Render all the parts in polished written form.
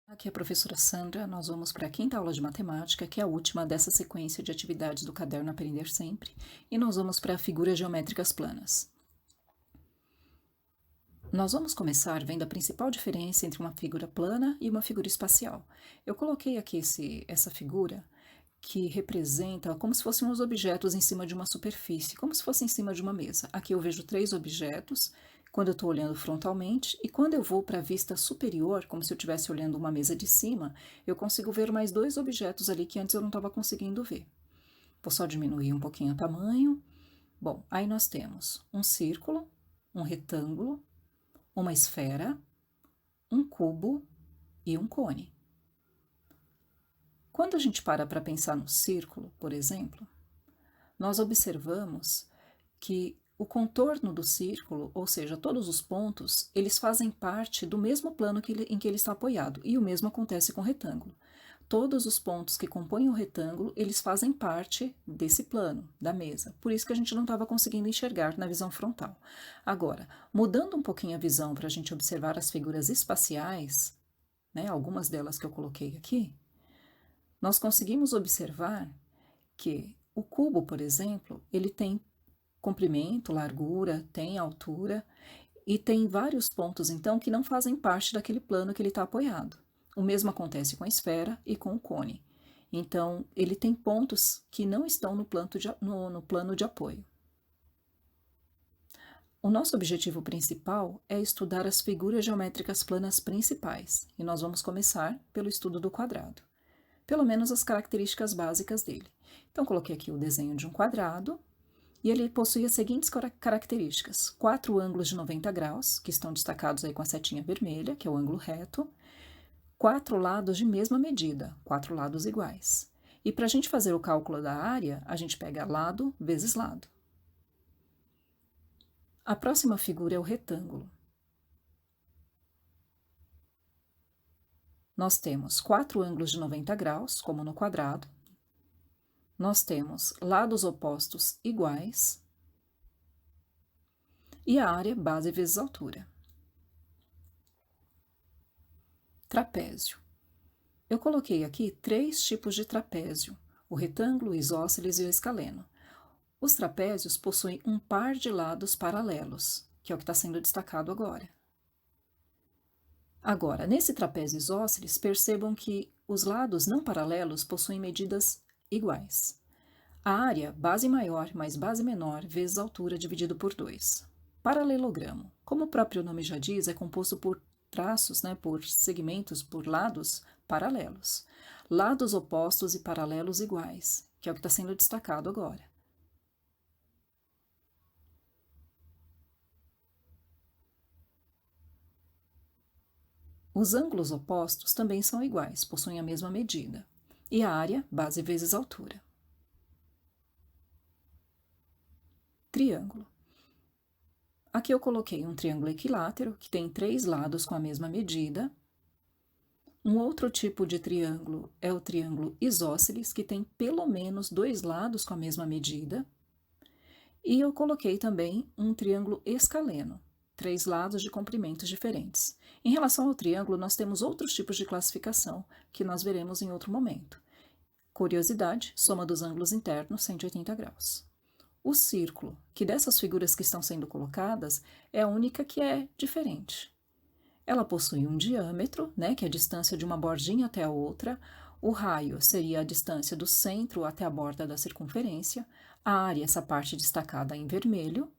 Aqui é a professora Sandra, nós vamos para a quinta aula de matemática, que é a última dessa sequência de atividades do caderno Aprender Sempre, e nós vamos para figuras geométricas planas. Nós vamos começar vendo a principal diferença entre uma figura plana e uma figura espacial. Eu coloquei aqui essa figura que representa como se fossem os objetos em cima de uma superfície, como se fosse em cima de uma mesa. Aqui eu vejo 3 objetos, quando eu estou olhando frontalmente, e quando eu vou para a vista superior, como se eu estivesse olhando uma mesa de cima, eu consigo ver mais 2 objetos ali que antes eu não estava conseguindo ver. Vou só diminuir um pouquinho o tamanho. Bom, aí nós temos um círculo, um retângulo, uma esfera, um cubo e um cone. Quando a gente para pensar no círculo, por exemplo, nós observamos que o contorno do círculo, ou seja, todos os pontos, eles fazem parte do mesmo plano em que ele está apoiado, e o mesmo acontece com o retângulo. Todos os pontos que compõem o retângulo, eles fazem parte desse plano, da mesa. Por isso que a gente não estava conseguindo enxergar na visão frontal. Agora, mudando um pouquinho a visão para a gente observar as figuras espaciais, né, algumas delas que eu coloquei aqui, nós conseguimos observar que o cubo, por exemplo, ele tem comprimento, largura, tem altura, e tem vários pontos, então, que não fazem parte daquele plano que ele está apoiado. O mesmo acontece com a esfera e com o cone. Então, ele tem pontos que não estão no plano de apoio. O nosso objetivo principal é estudar as figuras geométricas planas principais, e nós vamos começar pelo estudo do quadrado. Pelo menos as características básicas dele. Então, coloquei aqui o desenho de um quadrado, e ele possui as seguintes características: 4 ângulos de 90 graus, que estão destacados aí com a setinha vermelha, que é o ângulo reto, 4 lados de mesma medida, 4 lados iguais. E para a gente fazer o cálculo da área, a gente pega lado vezes lado. A próxima figura é o retângulo. Nós temos 4 ângulos de 90 graus, como no quadrado. Nós temos lados opostos iguais. E a área base vezes altura. Trapézio. Eu coloquei aqui 3 tipos de trapézio: o retângulo, o isósceles e o escaleno. Os trapézios possuem um par de lados paralelos, que é o que está sendo destacado agora. Agora, nesse trapézio isósceles, percebam que os lados não paralelos possuem medidas iguais. A área, base maior mais base menor, vezes altura, dividido por 2. Paralelogramo. Como o próprio nome já diz, é composto por traços, por segmentos, por lados paralelos. Lados opostos e paralelos iguais, que é o que está sendo destacado agora. Os ângulos opostos também são iguais, possuem a mesma medida. E a área, base vezes altura. Triângulo. Aqui eu coloquei um triângulo equilátero, que tem 3 lados com a mesma medida. Um outro tipo de triângulo é o triângulo isósceles, que tem pelo menos 2 lados com a mesma medida. E eu coloquei também um triângulo escaleno, 3 lados de comprimentos diferentes. Em relação ao triângulo, nós temos outros tipos de classificação, que nós veremos em outro momento. Curiosidade: soma dos ângulos internos, 180 graus. O círculo, que dessas figuras que estão sendo colocadas, é a única que é diferente. Ela possui um diâmetro, que é a distância de uma bordinha até a outra. O raio seria a distância do centro até a borda da circunferência. A área, essa parte destacada em vermelho.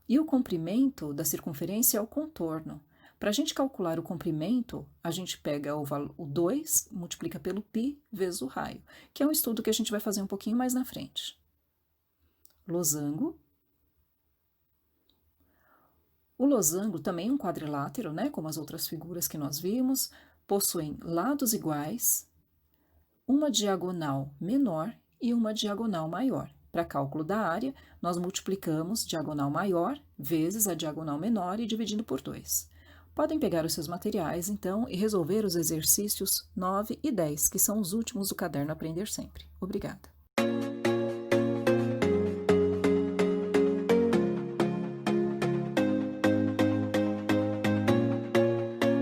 E o comprimento da circunferência é o contorno. Para a gente calcular o comprimento, a gente pega o 2, multiplica pelo π vezes o raio, que é um estudo que a gente vai fazer um pouquinho mais na frente. Losango. O losango também é um quadrilátero, como as outras figuras que nós vimos, possuem lados iguais, uma diagonal menor e uma diagonal maior. Para cálculo da área, nós multiplicamos diagonal maior vezes a diagonal menor e dividindo por 2. Podem pegar os seus materiais, então, e resolver os exercícios 9 e 10, que são os últimos do caderno Aprender Sempre. Obrigada.